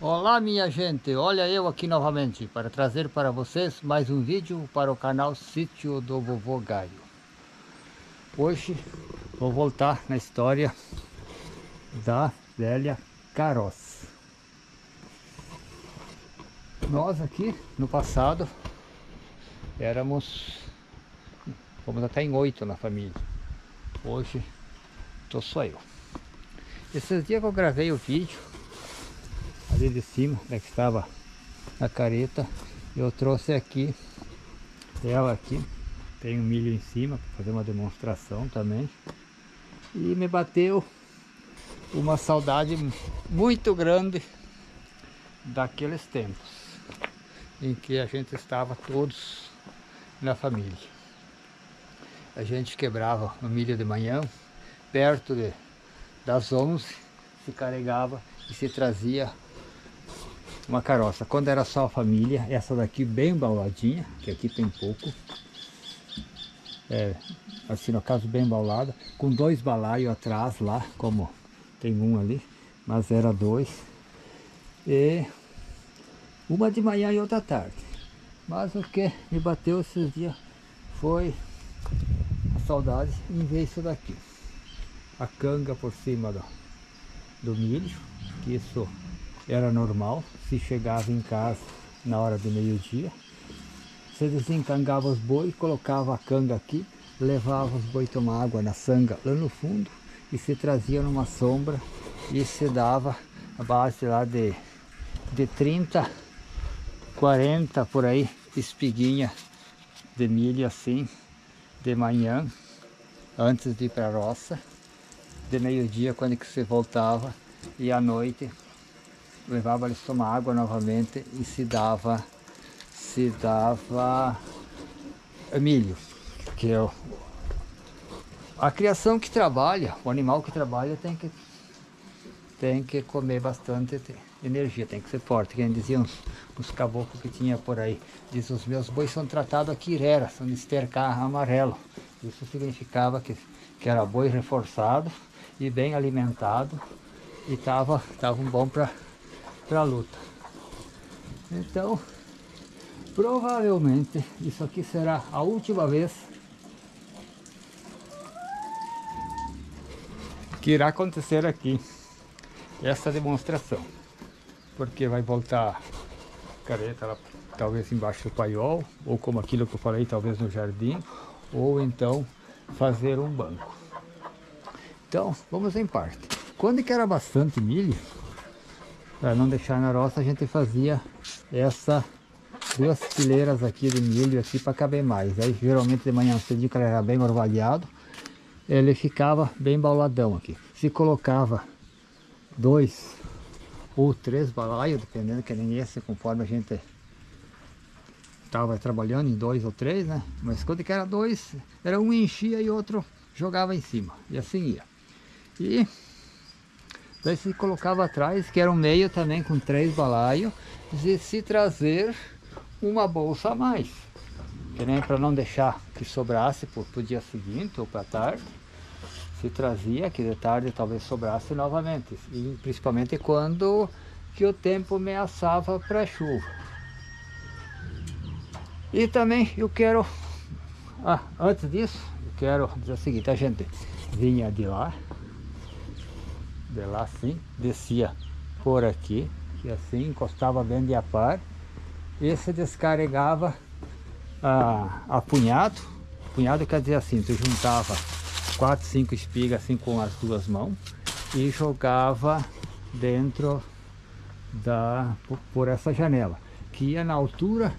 Olá minha gente, olha eu aqui novamente para trazer para vocês mais um vídeo para o canal Sítio do Vovô Gaio. Hoje vou voltar na história da velha carroça. Nós aqui no passado fomos até em 8 na família. Hoje tô só eu. Esses dias que eu gravei o vídeo ali de cima, que estava a careta, eu trouxe aqui ela aqui, tem um milho em cima para fazer uma demonstração também, e me bateu uma saudade muito grande daqueles tempos em que a gente estava todos na família. A gente quebrava o milho de manhã, perto das 11 se carregava e se trazia uma carroça. Quando era só a família, essa daqui bem embauladinha, que aqui tem pouco, assim no caso bem embaulada, com 2 balaios atrás lá, como tem um ali, mas era 2, e uma de manhã e outra à tarde. Mas o que me bateu esses dias foi a saudade em ver isso daqui, a canga por cima do milho, que isso era normal. Se chegava em casa na hora do meio-dia, você desencangava os bois, colocava a canga aqui, levava os bois tomar água na sanga lá no fundo e se trazia numa sombra e se dava a base lá de 30, 40 por aí espiguinha de milho assim de manhã antes de ir para a roça, de meio-dia quando que você voltava, e à noite levava eles tomar água novamente e se dava milho, que é a criação que trabalha, o animal que trabalha tem que comer bastante energia, tem que ser forte, que diziam os caboclos que tinha por aí. Diz: os meus bois são tratados aqui irera, são de estercar amarelo. Isso significava que era boi reforçado e bem alimentado e tava bom para a luta. Então provavelmente isso aqui será a última vez que irá acontecer aqui essa demonstração, porque vai voltar a careta lá, talvez embaixo do paiol, ou como aquilo que eu falei, talvez no jardim, ou então fazer um banco. Então vamos em parte. Quando que era bastante milho, para não deixar na roça, a gente fazia essa 2 fileiras aqui de milho aqui para caber mais. Aí geralmente de manhã cedo, que ele era bem orvalhado, ele ficava bem embauladão aqui. Se colocava 2 ou 3 balaios, dependendo, que nem esse, conforme a gente estava trabalhando em 2 ou 3, né? Mas quando que era 2, era um enchia e outro jogava em cima, e assim ia. E daí se colocava atrás, que era um meio também com 3 balaios, e se trazer uma bolsa a mais, que nem para não deixar que sobrasse para o dia seguinte ou para tarde, se trazia que de tarde talvez sobrasse novamente, e principalmente quando que o tempo ameaçava para chuva. E também eu quero, antes disso, eu quero dizer o seguinte: a gente vinha de lá assim, descia por aqui, e assim encostava bem de a par, e se descarregava a punhado. Punhado quer dizer assim, tu juntava 4, 5 espigas assim com as 2 mãos e jogava dentro por essa janela, que ia na altura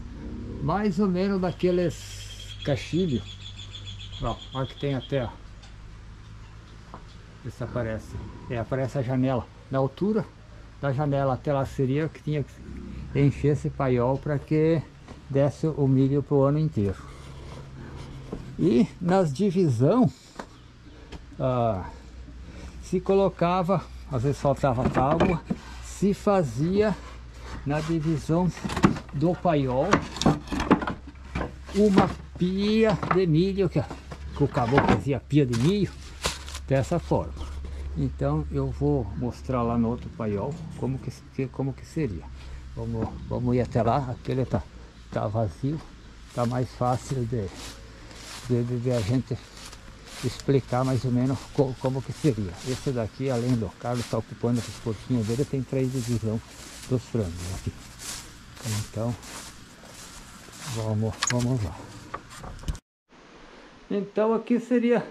mais ou menos daqueles cachilhos. Olha que tem até, ó. Isso aparece. Aparece a janela. Na altura da janela até lá seria que tinha que encher esse paiol para que desse o milho para o ano inteiro. E nas divisão se colocava, às vezes faltava tábua, se fazia na divisão do paiol uma pia de milho, que o caboclo fazia pia de milho dessa forma. Então eu vou mostrar lá no outro paiol como que seria. Vamos ir até lá. Aquele tá vazio, tá mais fácil de a gente explicar mais ou menos como que seria. Esse daqui, além do Carlos estar ocupando essas porquinhas dele, tem 3 divisões dos frangos aqui. Então vamos lá. Então aqui seria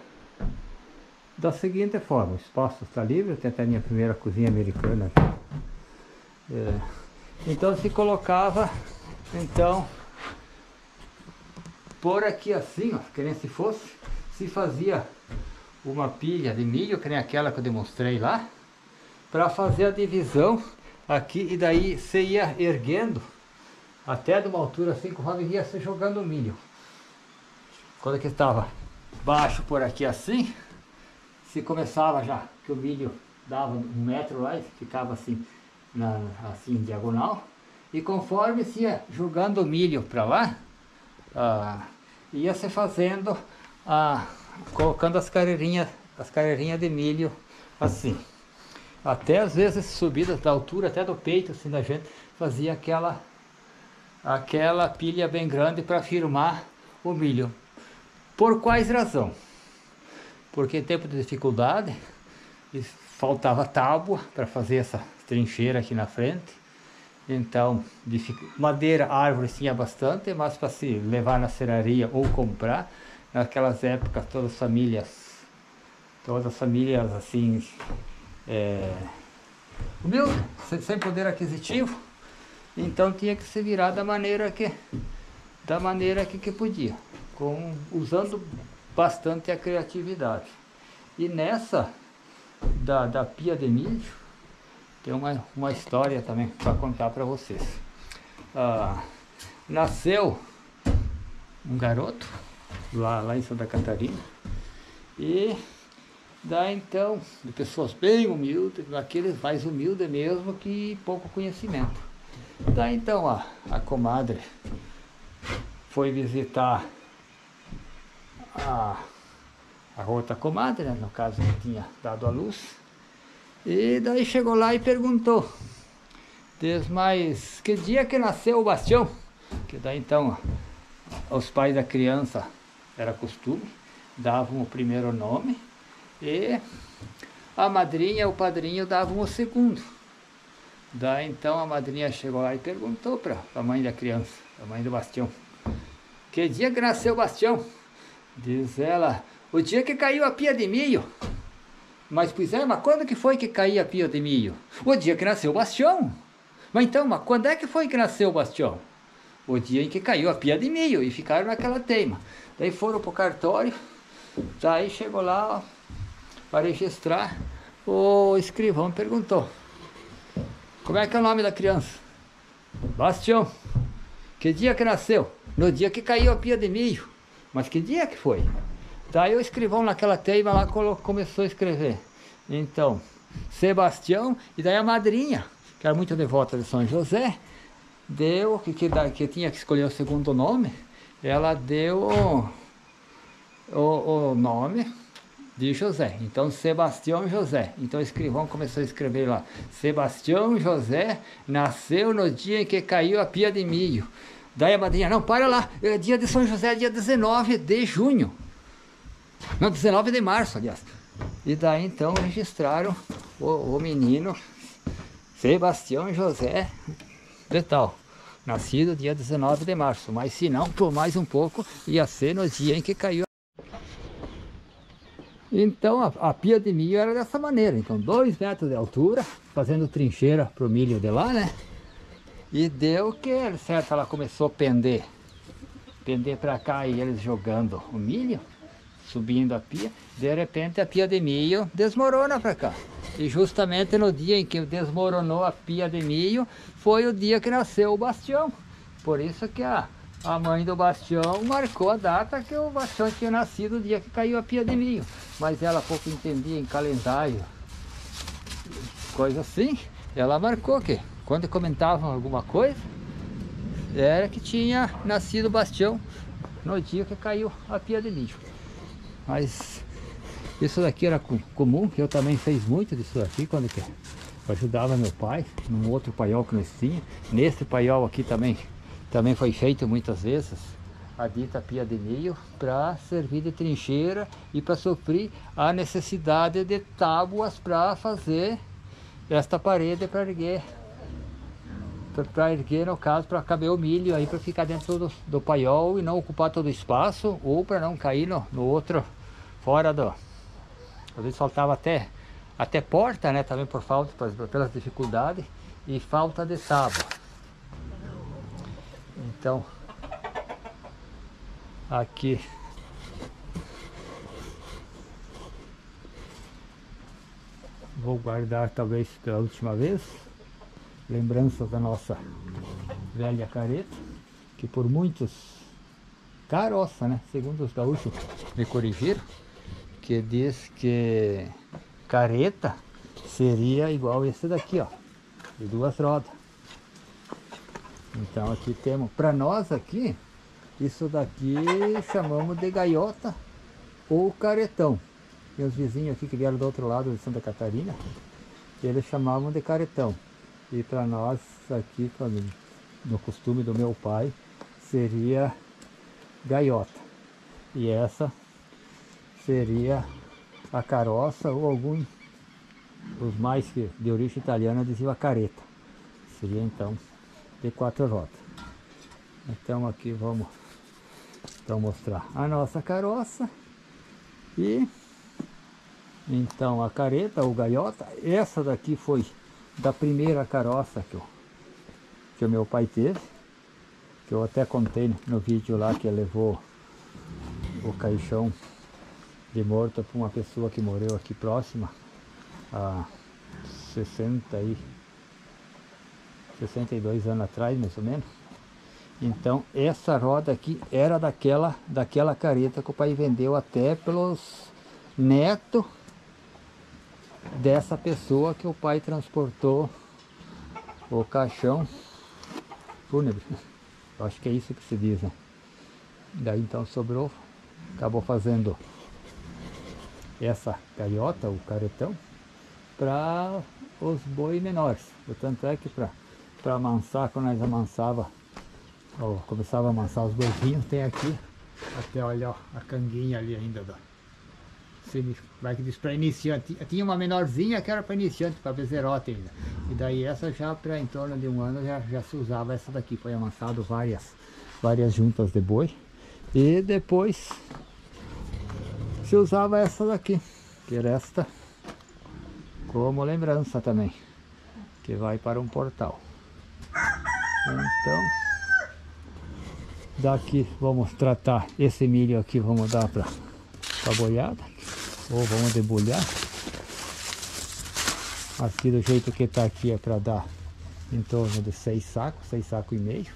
da seguinte forma: o espaço está livre, tem até a minha primeira cozinha americana aqui. Então se colocava, então, por aqui assim, ó, que nem se fosse, se fazia uma pilha de milho, que nem aquela que eu demonstrei lá, para fazer a divisão aqui, e daí você ia erguendo até de uma altura assim, conforme ia se jogando o milho. Quando que estava baixo por aqui assim, se começava já, que o milho dava 1 metro lá e ficava assim, assim em diagonal, e conforme se ia jogando o milho para lá, ia se fazendo, colocando as carreirinhas de milho assim, até às vezes subidas da altura até do peito, assim, da gente fazia aquela pilha bem grande para firmar o milho. Por quais razão? Porque em tempo de dificuldade faltava tábua para fazer essa trincheira aqui na frente. Então, madeira, árvore tinha bastante, mas para se levar na serraria ou comprar, naquelas épocas todas as famílias assim, humildes, sem poder aquisitivo, então tinha que se virar da maneira que podia, usando bastante a criatividade. E nessa da pia de milho tem uma história também para contar para vocês. Nasceu um garoto lá em Santa Catarina, e daí então, de pessoas bem humildes, daqueles mais humildes mesmo, que pouco conhecimento. Daí então a comadre foi visitar a outra comadre, né, no caso que tinha dado à luz, e daí chegou lá e perguntou: mas que dia que nasceu o Bastião? Que daí então os pais da criança, era costume, davam o primeiro nome, e a madrinha e o padrinho davam o segundo. Daí então a madrinha chegou lá e perguntou para a mãe da criança, a mãe do Bastião: que dia que nasceu o Bastião? Diz ela: o dia que caiu a pia de milho. Mas quando que foi que caiu a pia de milho? O dia que nasceu o Bastião. Mas então, quando é que foi que nasceu o Bastião? O dia em que caiu a pia de milho, e ficaram naquela teima. Daí foram pro cartório, daí chegou lá para registrar, o escrivão perguntou: como é que é o nome da criança? Bastião. Que dia que nasceu? No dia que caiu a pia de milho. Mas que dia que foi? Daí o escrivão naquela teima lá começou a escrever. Então, Sebastião, e daí a madrinha, que era muito devota de São José, deu, que tinha que escolher o segundo nome, ela deu o nome de José. Então, Sebastião José. Então o escrivão começou a escrever lá: Sebastião José nasceu no dia em que caiu a pia de milho. Daí a madrinha: não, para lá, é dia de São José, dia 19 de junho. Não, 19 de março, aliás. E daí então registraram o menino Sebastião José de tal, nascido dia 19 de março. Mas se não, por mais um pouco, ia ser no dia em que caiu. Então a pia de milho era dessa maneira. Então 2 metros de altura, fazendo trincheira para o milho de lá, né? E deu que, certo, ela começou a pender para cá, e eles jogando o milho, subindo a pia. De repente a pia de milho desmorona para cá. E justamente no dia em que desmoronou a pia de milho, foi o dia que nasceu o Bastião. Por isso que a mãe do Bastião marcou a data que o Bastião tinha nascido, o dia que caiu a pia de milho. Mas ela pouco entendia em calendário, coisa assim. Ela marcou que, quando comentavam alguma coisa, era que tinha nascido o Bastião no dia que caiu a pia de milho. Mas Isso daqui era comum, eu também fiz muito disso aqui quando eu ajudava meu pai, num outro paiol que nós tínhamos. Nesse paiol aqui também foi feito muitas vezes a dita pia de milho para servir de trincheira e para suprir a necessidade de tábuas para fazer esta parede para erguer. Para erguer, no caso, para caber o milho aí, para ficar dentro do paiol e não ocupar todo o espaço, ou para não cair no outro, fora do... Às vezes faltava até porta, né, também por falta, pelas dificuldades e falta de tábua. Então, aqui vou guardar talvez pela última vez lembranças da nossa velha careta, que por muitos caroça, né, segundo os gaúchos me corrigiram, que diz que careta seria igual esse daqui, ó, de 2 rodas. Então aqui temos, para nós aqui, isso daqui chamamos de gaiota ou caretão. E os vizinhos aqui que vieram do outro lado de Santa Catarina, eles chamavam de caretão. E para nós aqui, no costume do meu pai, seria gaiota. E essa seria a caroça, ou algum, os mais que de origem italiana diziam a careta. Seria então de 4 rodas. Então aqui vamos então mostrar a nossa caroça. E então a careta ou gaiota, essa daqui foi da primeira caroça que o meu pai teve, que eu até contei no vídeo lá, que ele levou o caixão de morto para uma pessoa que morreu aqui próxima há 62 anos atrás, mais ou menos. Então essa roda aqui era daquela careta que o pai vendeu até pelos netos dessa pessoa que o pai transportou o caixão fúnebre. Eu acho que é isso que se diz, né? Daí então sobrou, acabou fazendo essa gaiota, o caretão, para os boi menores. Portanto é que para amansar, quando nós amansava, ó, começava a amansar os boizinhos, tem aqui, até olha, ó, a canguinha ali ainda da... Vai que diz para iniciante. Tinha uma menorzinha que era para iniciante, para bezerote ainda. E daí essa já para em torno de 1 ano já se usava essa daqui. Foi amansado várias juntas de boi. E depois se usava essa daqui, que resta como lembrança também, que vai para um portal. Então daqui vamos tratar esse milho aqui, vamos dar para a boiada, ou vamos debulhar. Aqui do jeito que está aqui é para dar em torno de 6 sacos e meio.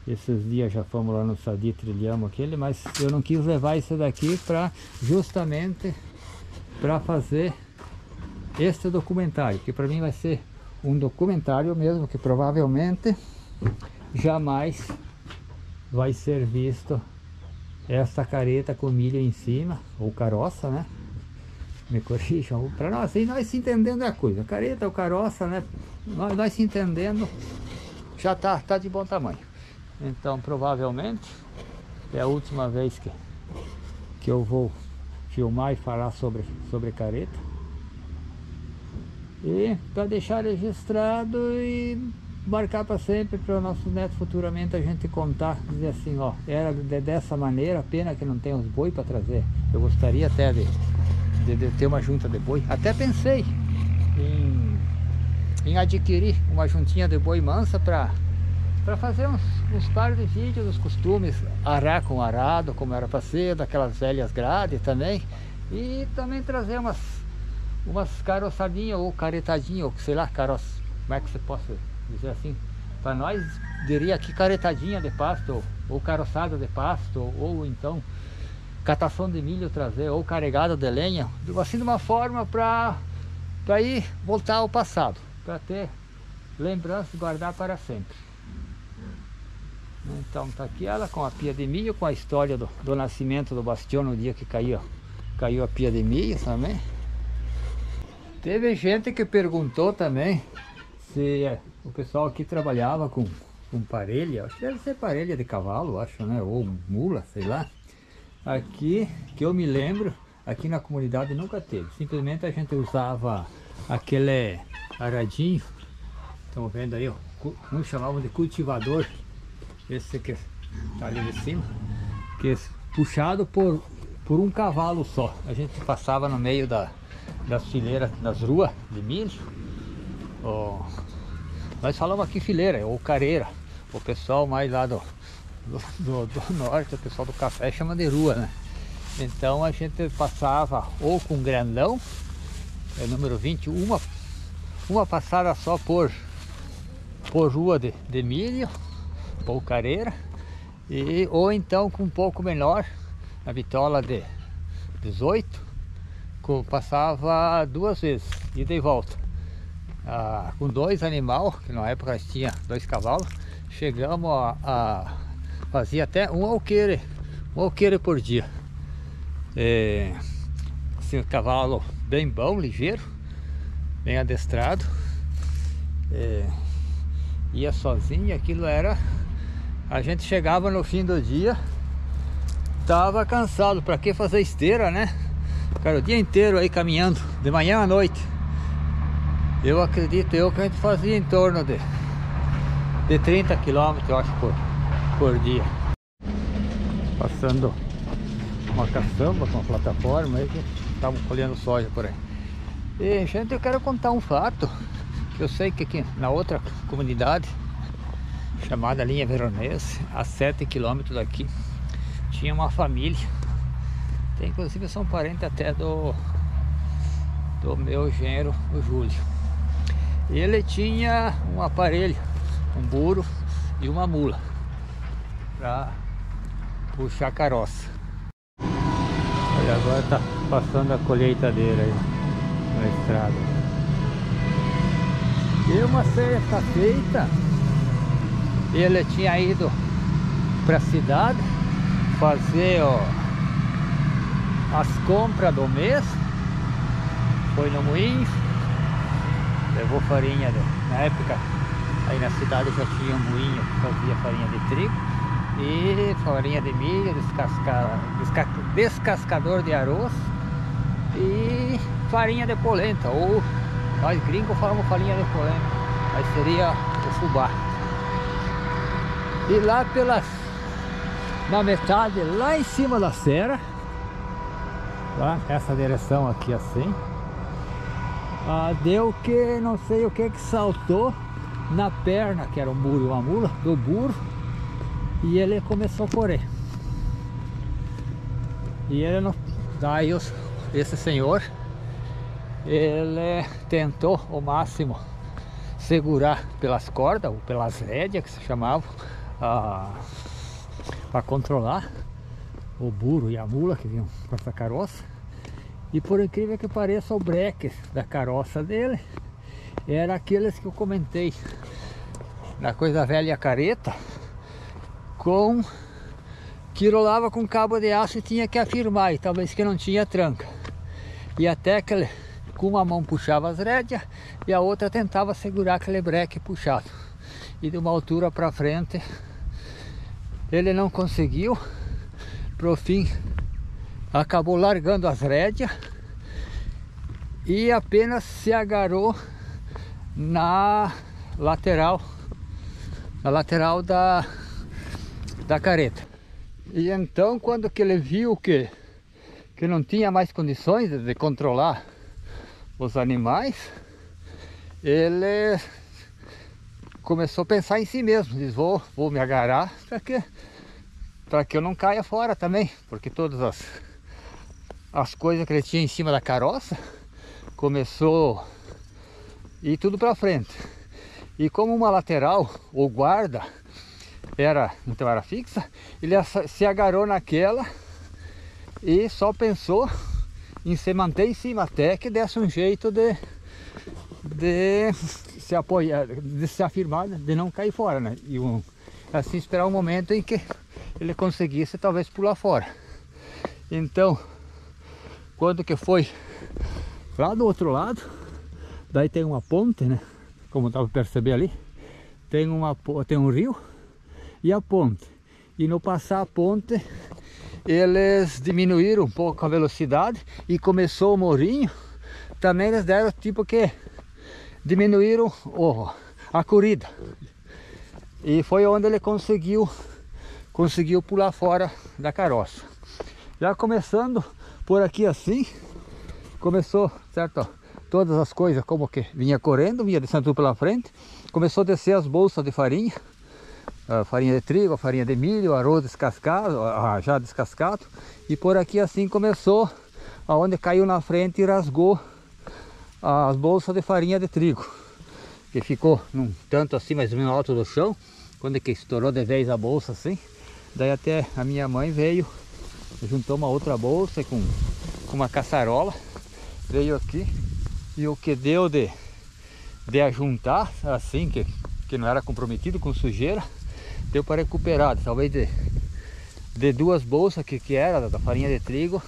Esses dias já fomos lá no Sadi, trilhamos aquele, mas eu não quis levar isso daqui justamente para fazer este documentário, que para mim vai ser um documentário mesmo, que provavelmente jamais vai ser visto essa careta com milho em cima, ou caroça, né? Me corrijam, para nós, assim, nós se entendendo é a coisa, careta ou caroça, né? Nós se entendendo, já tá de bom tamanho. Então provavelmente é a última vez que eu vou filmar e falar sobre careta. E para deixar registrado e marcar para sempre, para o nosso neto futuramente a gente contar, dizer assim, ó, era dessa maneira, pena que não tem os boi para trazer. Eu gostaria até de ter uma junta de boi, até pensei em adquirir uma juntinha de boi mansa para fazer uns par de vídeos dos costumes, arar com arado, como era para ser, daquelas velhas grades também, e também trazer umas caroçadinhas ou caretadinhas, ou sei lá, caroça, como é que você possa dizer assim, para nós diria aqui caretadinha de pasto, ou caroçada de pasto, ou então catação de milho trazer, ou carregada de lenha, assim, de uma forma para ir voltar ao passado, para ter lembrança e guardar para sempre. Então tá aqui ela com a pia de milho, com a história do nascimento do bastião no dia que caiu caiu a pia de milho também. Teve gente que perguntou também se o pessoal aqui trabalhava com parelha, acho que deve ser parelha de cavalo, acho, né? Ou mula, sei lá. Aqui, que eu me lembro, aqui na comunidade nunca teve. Simplesmente a gente usava aquele aradinho. Estão vendo aí, ó, uns chamavam de cultivador. Esse que tá ali de cima, que é puxado por um cavalo só. A gente passava no meio das fileiras, das ruas de milho. Nós falamos aqui fileira, ou careira. O pessoal mais lá do norte, o pessoal do café chama de rua, né? Então a gente passava ou com grandão, é o número 20, uma passada só por rua de milho, ou careira, ou então com um pouco menor, a bitola de 18, passava 2 vezes, ida e volta. Com 2 animais, que na época nós tinha 2 cavalos, chegamos a fazer até um alqueire por dia. Assim, um cavalo bem bom, ligeiro, bem adestrado, ia sozinho. Aquilo era, a gente chegava no fim do dia, tava cansado, para que fazer esteira, né? Cara, o dia inteiro aí caminhando, de manhã à noite. Eu acredito que a gente fazia em torno de 30 km, eu acho, por dia. Passando uma caçamba com uma plataforma aí que estavam colhendo soja por aí. E, gente, eu quero contar um fato, que eu sei que aqui na outra comunidade, chamada Linha Veronese, a 7 km daqui, tinha uma família. Tem, inclusive, são parentes até do meu genro, o Júlio. Ele tinha um aparelho, um burro e uma mula para puxar carroça. Olha, agora tá passando a colheitadeira aí na estrada. E uma sexta-feita ele tinha ido para a cidade fazer as compras do mês. Foi no moinho, levou farinha, na época aí na cidade já tinha um moinho que fazia farinha de trigo e farinha de milho, descascador de arroz e farinha de polenta, ou nós gringos falamos farinha de polenta, aí seria o fubá. E lá na metade, lá em cima da serra, lá essa direção aqui assim, deu que não sei o que saltou na perna, que era um burro e uma mula, do burro, e ele começou a correr. E ele não, daí esse senhor, ele tentou ao máximo segurar pelas cordas, ou pelas rédeas que se chamavam, para controlar o burro e a mula que vinham com essa carroça. E por incrível que pareça, o breque da carroça dele era aqueles que eu comentei na coisa velha careta, que rolava com cabo de aço e tinha que afirmar, e talvez que não tinha tranca. E até que ele, com uma mão puxava as rédeas e a outra tentava segurar aquele breque puxado. E de uma altura para frente ele não conseguiu. Pro fim acabou largando as rédeas e apenas se agarrou na lateral da careta. E então, quando que ele viu que não tinha mais condições de controlar os animais, ele começou a pensar em si mesmo. Diz, vou me agarrar para que eu não caia fora também, porque todas as coisas que ele tinha em cima da carroça começou a ir tudo para frente. E como uma lateral ou guarda então era fixa, ele se agarrou naquela e só pensou em se manter em cima até que desse um jeito de se apoiar, de se afirmar, de não cair fora, né? E assim esperar um momento em que ele conseguisse talvez pular fora. Então, quando que foi lá do outro lado, daí tem uma ponte, né? Como dá para perceber ali, tem um rio e a ponte. E no passar a ponte, eles diminuíram um pouco a velocidade e começou o morrinho. Também eles deram tipo que diminuíram a corrida. E foi onde ele conseguiu pular fora da carroça. Já começando por aqui assim, começou, certo? Todas as coisas como que vinha correndo, vinha descendo tudo pela frente. Começou a descer as bolsas de farinha, a farinha de trigo, a farinha de milho, arroz descascado, já descascado. E por aqui assim começou, aonde caiu na frente e rasgou as bolsas de farinha de trigo, que ficou num tanto assim mais ou menos alto do chão. Quando que estourou de vez a bolsa assim, daí até a minha mãe veio, juntou uma outra bolsa com uma caçarola, veio aqui, e o que deu de ajuntar assim, que não era comprometido com sujeira, deu para recuperar. Talvez de duas bolsas que era da farinha de trigo,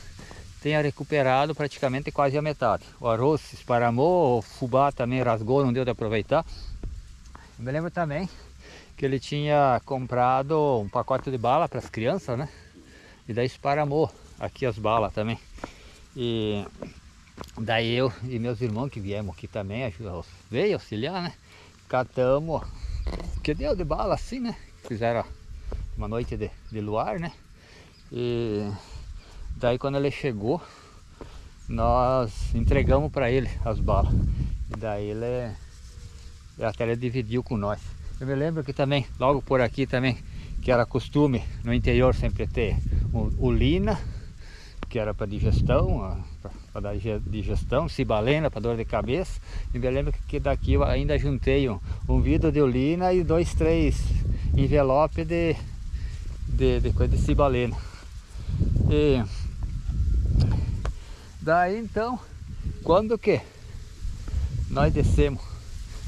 tenha recuperado praticamente quase a metade. O arroz se esparramou, o fubá também rasgou, não deu de aproveitar. Eu me lembro também que ele tinha comprado um pacote de bala para as crianças, né? E daí esparramou aqui as balas também. E daí eu e meus irmãos que viemos aqui também, veio auxiliar, né? Catamos, que deu de bala assim, né? Fizeram uma noite de luar, né? E daí quando ele chegou, nós entregamos para ele as balas. E daí ele dividiu com nós. Eu me lembro que também, logo por aqui também, que era costume no interior sempre ter o lina, que era para digestão, para dar digestão, cibalena para dor de cabeça. E me lembro que daqui eu ainda juntei um vidro de olina e 2, 3 envelopes de coisa de cibalena. E daí então, quando que nós descemos,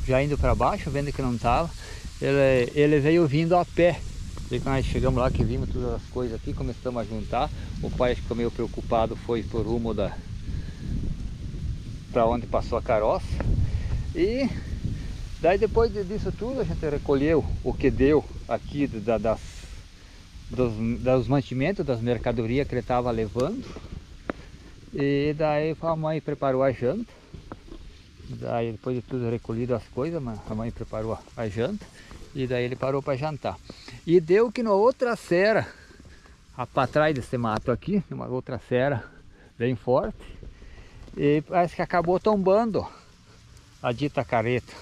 já indo para baixo, vendo que não estava, ele veio vindo a pé. E quando nós chegamos lá, que vimos todas as coisas aqui, começamos a juntar. O pai, acho que ficou meio preocupado, foi por rumo para onde passou a carroça. E daí depois disso tudo, a gente recolheu o que deu aqui dos mantimentos, das mercadorias que ele estava levando. E daí a mãe preparou a janta. Daí depois de tudo recolhido as coisas, a mãe preparou a janta. E daí ele parou para jantar. E deu que na outra serra, para trás desse mato aqui, uma outra serra bem forte, e parece que acabou tombando a dita carreta,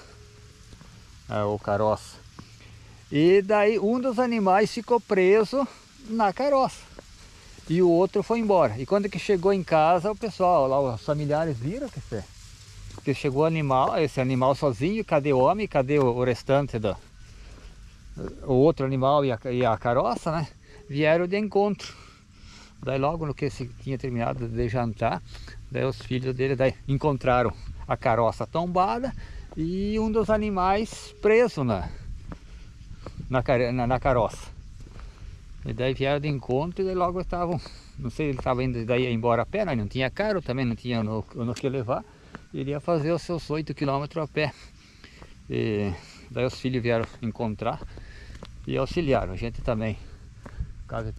ou carroça. E daí um dos animais ficou preso na carroça e o outro foi embora. E quando que chegou em casa, o pessoal lá, os familiares viram que chegou esse animal sozinho. Cadê o homem? Cadê o restante o outro animal e a carroça, né? Vieram de encontro. Daí logo no que se tinha terminado de jantar, daí os filhos dele encontraram a carroça tombada e um dos animais preso na carroça. E daí vieram de encontro e daí logo estavam, não sei, ele estava indo daí embora a pé, não tinha carro, também não tinha no que levar. Ele ia fazer os seus 8 km a pé. E daí os filhos vieram encontrar e auxiliaram. A gente também, caso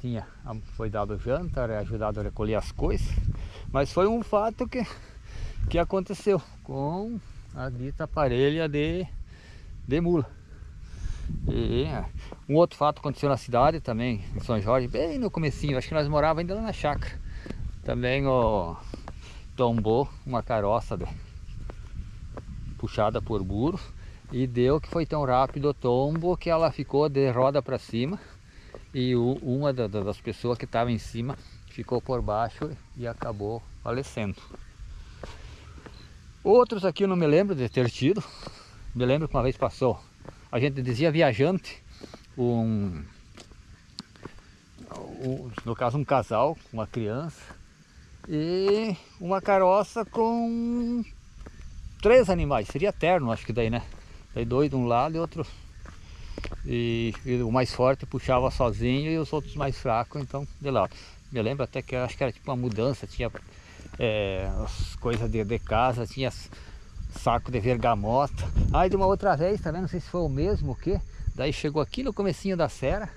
foi dado janta, ajudado a recolher as coisas. Mas foi um fato que aconteceu com a dita parelha de mula. E um outro fato aconteceu na cidade também, em São Jorge, bem no comecinho, acho que nós morávamos ainda lá na chácara. Também tombou uma carroça puxada por burro. E deu que foi tão rápido o tombo que ela ficou de roda para cima. E uma das pessoas que estava em cima ficou por baixo e acabou falecendo. Outros aqui eu não me lembro de ter tido. Me lembro que uma vez passou, a gente dizia viajante, no caso um casal, uma criança e uma carroça com 3 animais, seria terno acho que daí, né? Daí 2 de um lado e outro, e o mais forte puxava sozinho e os outros mais fracos então de lado. Me lembro até que acho que era tipo uma mudança, tinha as coisas de casa, tinha saco de vergamota. Aí de uma outra vez, também não sei se foi o mesmo o que, daí chegou aqui no comecinho da serra,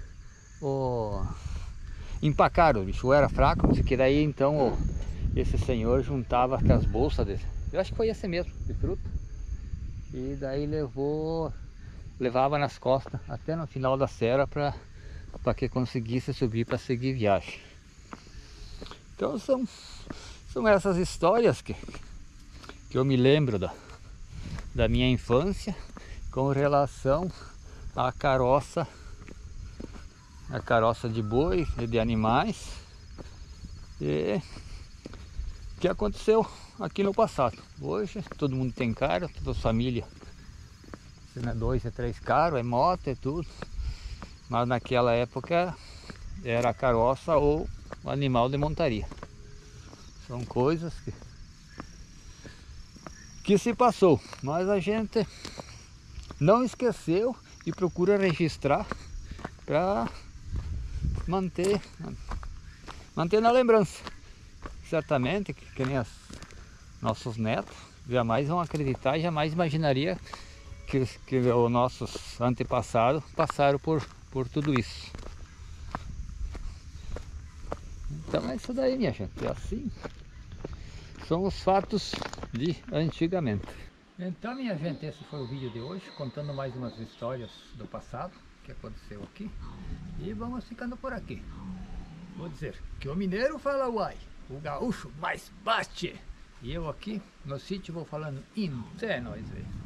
empacaram, o bicho era fraco, não sei o que, daí então esse senhor juntava com as bolsas dele, eu acho que foi esse mesmo, de fruta, e daí levava nas costas até no final da serra para que conseguisse subir para seguir viagem. Então são essas histórias que eu me lembro da minha infância com relação à carroça de boi e de animais, e que aconteceu aqui no passado. Hoje todo mundo tem carro, toda a família, se não é 2 é 3 carros, é moto, é tudo, mas naquela época era a carroça ou o animal de montaria. São coisas que se passou, mas a gente não esqueceu e procura registrar para manter na lembrança. Certamente que nem nossos netos jamais vão acreditar, jamais imaginaria que os nossos antepassados passaram por tudo isso. Então é isso daí, minha gente, é assim são os fatos de antigamente. Então, minha gente, esse foi o vídeo de hoje, contando mais umas histórias do passado que aconteceu aqui, e vamos ficando por aqui. Vou dizer que o mineiro fala uai, o gaúcho mais bate, e eu aqui no sítio vou falando em, é nóis, velho.